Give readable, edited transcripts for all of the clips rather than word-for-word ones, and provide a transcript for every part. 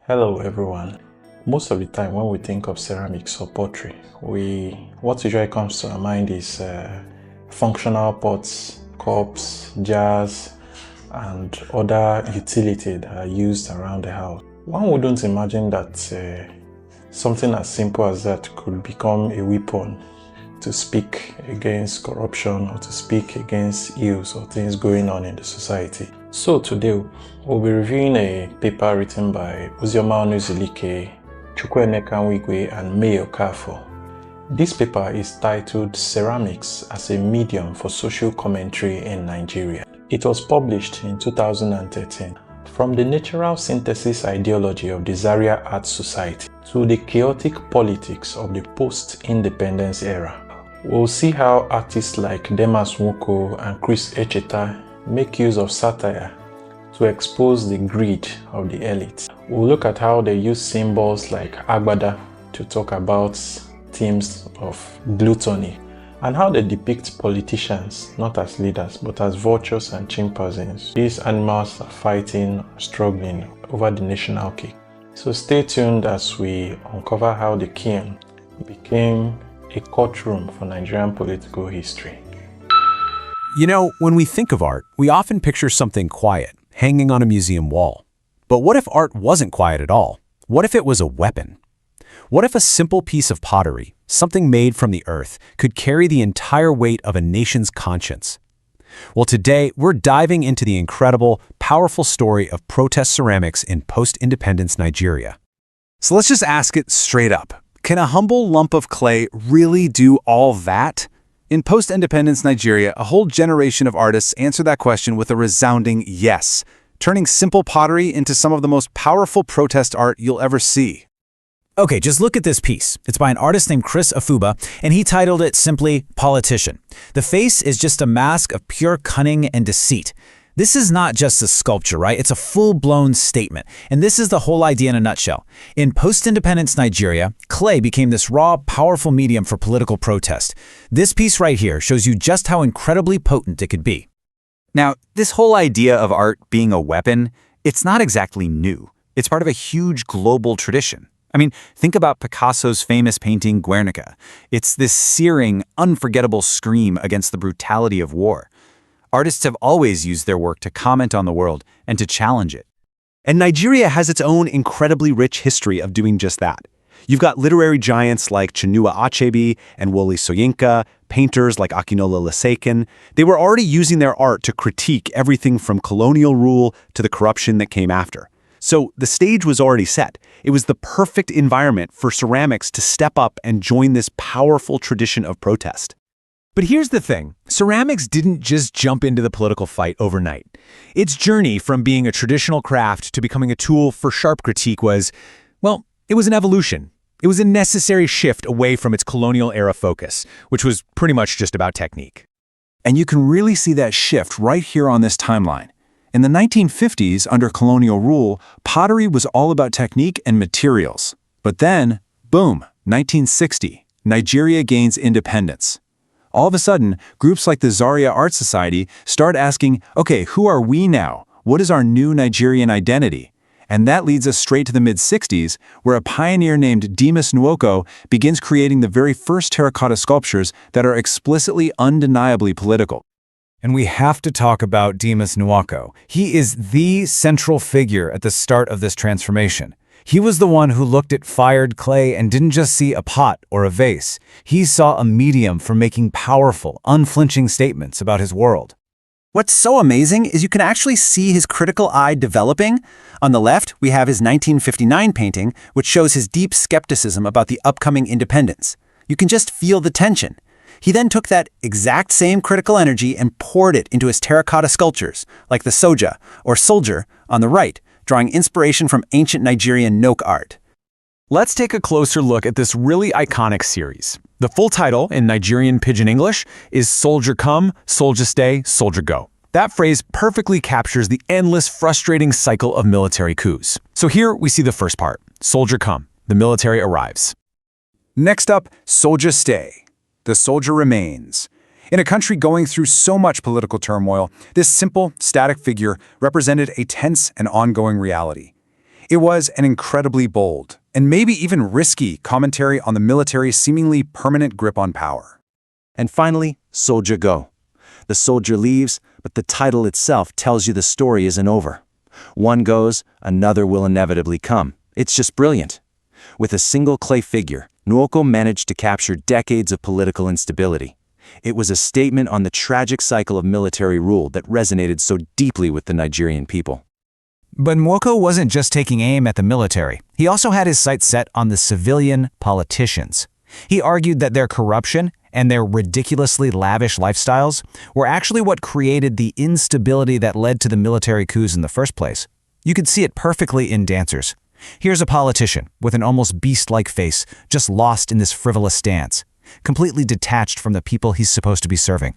Hello everyone. Most of the time when we think of ceramics or pottery, what usually comes to our mind is functional pots, cups, jars, and other utilities that are used around the house. One wouldn't imagine that something as simple as that could become a weapon to speak against corruption or to speak against ills or things going on in the society. So today we'll be reviewing a paper written by Ozioma Onuzulike, Chukwuemeka Nwigwe, and May Okafor. This paper is titled Ceramics as a Medium for Social Commentary in Nigeria. It was published in 2013. From the natural synthesis ideology of the Zaria Art Society to the chaotic politics of the post-independence era, we'll see how artists like Demas, Nwoko, and Chris Echeta make use of satire to expose the greed of the elite. We'll look at how they use symbols like agbada to talk about themes of gluttony, and how they depict politicians not as leaders but as vultures and chimpanzees. These animals are fighting, struggling over the national cake. So stay tuned as we uncover how the kiln became a courtroom for Nigerian political history. You know, when we think of art, we often picture something quiet, hanging on a museum wall. But what if art wasn't quiet at all? What if it was a weapon? What if a simple piece of pottery, something made from the earth, could carry the entire weight of a nation's conscience? Well, today, we're diving into the incredible, powerful story of protest ceramics in post-independence Nigeria. So let's just ask it straight up. Can a humble lump of clay really do all that? In post-independence Nigeria, a whole generation of artists answered that question with a resounding yes, turning simple pottery into some of the most powerful protest art you'll ever see. Okay, just look at this piece. It's by an artist named Chris Afuba, and he titled it simply Politician. The face is just a mask of pure cunning and deceit. This is not just a sculpture, right? It's a full-blown statement. And this is the whole idea in a nutshell. In post-independence Nigeria, clay became this raw, powerful medium for political protest. This piece right here shows you just how incredibly potent it could be. Now, this whole idea of art being a weapon, it's not exactly new. It's part of a huge global tradition. I mean, think about Picasso's famous painting Guernica. It's this searing, unforgettable scream against the brutality of war. Artists have always used their work to comment on the world and to challenge it. And Nigeria has its own incredibly rich history of doing just that. You've got literary giants like Chinua Achebe and Wole Soyinka, painters like Akinola Lasekin. They were already using their art to critique everything from colonial rule to the corruption that came after. So the stage was already set. It was the perfect environment for ceramics to step up and join this powerful tradition of protest. But here's the thing, ceramics didn't just jump into the political fight overnight. Its journey from being a traditional craft to becoming a tool for sharp critique was, well, it was an evolution. It was a necessary shift away from its colonial era focus, which was pretty much just about technique. And you can really see that shift right here on this timeline. In the 1950s, under colonial rule, pottery was all about technique and materials. But then, boom, 1960, Nigeria gains independence. All of a sudden, groups like the Zaria Art Society start asking, okay, who are we now? What is our new Nigerian identity? And that leads us straight to the mid-60s, where a pioneer named Demas Nwoko begins creating the very first terracotta sculptures that are explicitly, undeniably political. And we have to talk about Demas Nwoko. He is the central figure at the start of this transformation. He was the one who looked at fired clay and didn't just see a pot or a vase. He saw a medium for making powerful, unflinching statements about his world. What's so amazing is you can actually see his critical eye developing. On the left, we have his 1959 painting, which shows his deep skepticism about the upcoming independence. You can just feel the tension. He then took that exact same critical energy and poured it into his terracotta sculptures, like the soja, or soldier, on the right, drawing inspiration from ancient Nigerian Nok art. Let's take a closer look at this really iconic series. The full title, in Nigerian Pidgin English, is Soldier Come, Soldier Stay, Soldier Go. That phrase perfectly captures the endless, frustrating cycle of military coups. So here we see the first part, Soldier Come, the military arrives. Next up, Soldier Stay, the soldier remains. In a country going through so much political turmoil, this simple, static figure represented a tense and ongoing reality. It was an incredibly bold, and maybe even risky, commentary on the military's seemingly permanent grip on power. And finally, Soldier Go. The soldier leaves, but the title itself tells you the story isn't over. One goes, another will inevitably come. It's just brilliant. With a single clay figure, Nwoko managed to capture decades of political instability. It was a statement on the tragic cycle of military rule that resonated so deeply with the Nigerian people. But Nwoko wasn't just taking aim at the military. He also had his sights set on the civilian politicians. He argued that their corruption and their ridiculously lavish lifestyles were actually what created the instability that led to the military coups in the first place. You could see it perfectly in dancers. Here's a politician with an almost beast-like face, just lost in this frivolous stance, completely detached from the people he's supposed to be serving.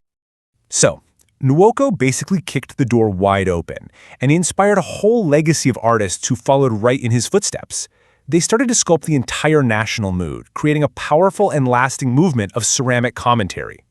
So, Nwoko basically kicked the door wide open, and he inspired a whole legacy of artists who followed right in his footsteps. They started to sculpt the entire national mood, creating a powerful and lasting movement of ceramic commentary.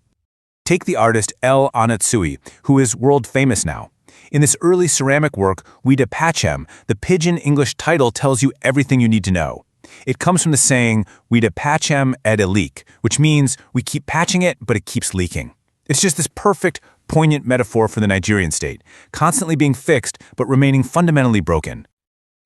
Take the artist El Anatsui, who is world famous now. In this early ceramic work, We de Pachem, the pidgin English title tells you everything you need to know. It comes from the saying, We de Pachem ed leak, which means we keep patching it, but it keeps leaking. It's just this perfect, poignant metaphor for the Nigerian state, constantly being fixed, but remaining fundamentally broken.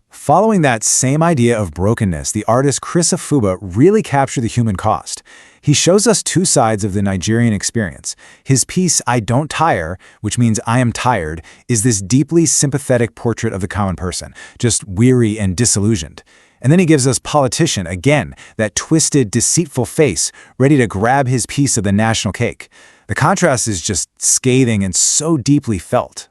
Following that same idea of brokenness, the artist Chris Afuba really captured the human cost. He shows us two sides of the Nigerian experience. His piece, I Don't Tire, which means I am tired, is this deeply sympathetic portrait of the common person, just weary and disillusioned. And then he gives us Politician, again, that twisted, deceitful face, ready to grab his piece of the national cake. The contrast is just scathing and so deeply felt.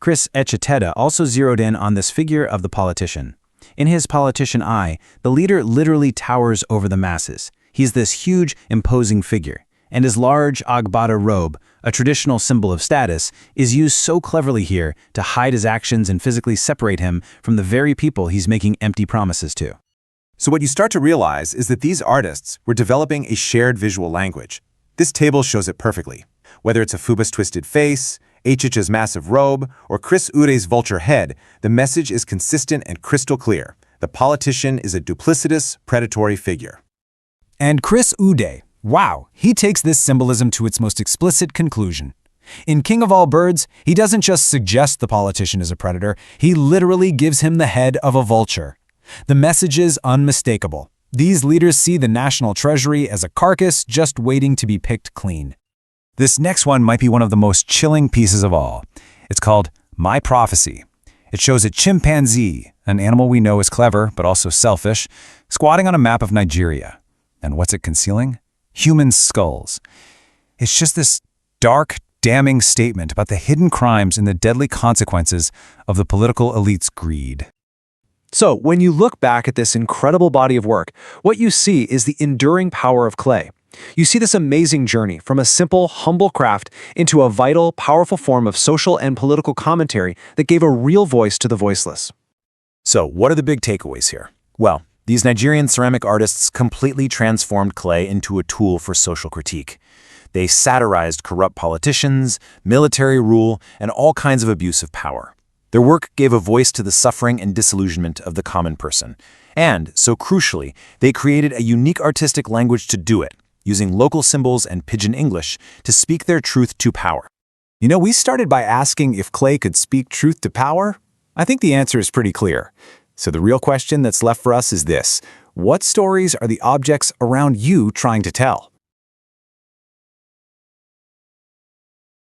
Chris Echeteda also zeroed in on this figure of the politician. In his Politician Eye, the leader literally towers over the masses. He's this huge, imposing figure, and his large agbada robe, a traditional symbol of status, is used so cleverly here to hide his actions and physically separate him from the very people he's making empty promises to. So what you start to realize is that these artists were developing a shared visual language. This table shows it perfectly. Whether it's Afuba's twisted face, Echiche's massive robe, or Chris Ure's vulture head, the message is consistent and crystal clear. The politician is a duplicitous, predatory figure. And Chris Ude, wow, he takes this symbolism to its most explicit conclusion. In King of All Birds, he doesn't just suggest the politician is a predator, he literally gives him the head of a vulture. The message is unmistakable. These leaders see the national treasury as a carcass just waiting to be picked clean. This next one might be one of the most chilling pieces of all. It's called My Prophecy. It shows a chimpanzee, an animal we know is clever but also selfish, squatting on a map of Nigeria. And what's it concealing? Human skulls. It's just this dark, damning statement about the hidden crimes and the deadly consequences of the political elite's greed. So, when you look back at this incredible body of work, what you see is the enduring power of clay. You see this amazing journey from a simple, humble craft into a vital, powerful form of social and political commentary that gave a real voice to the voiceless. So, what are the big takeaways here? Well, these Nigerian ceramic artists completely transformed clay into a tool for social critique. They satirized corrupt politicians, military rule, and all kinds of abuse of power. Their work gave a voice to the suffering and disillusionment of the common person. And, so crucially, they created a unique artistic language to do it, using local symbols and pidgin English to speak their truth to power. You know, we started by asking if clay could speak truth to power. I think the answer is pretty clear. So the real question that's left for us is this: what stories are the objects around you trying to tell?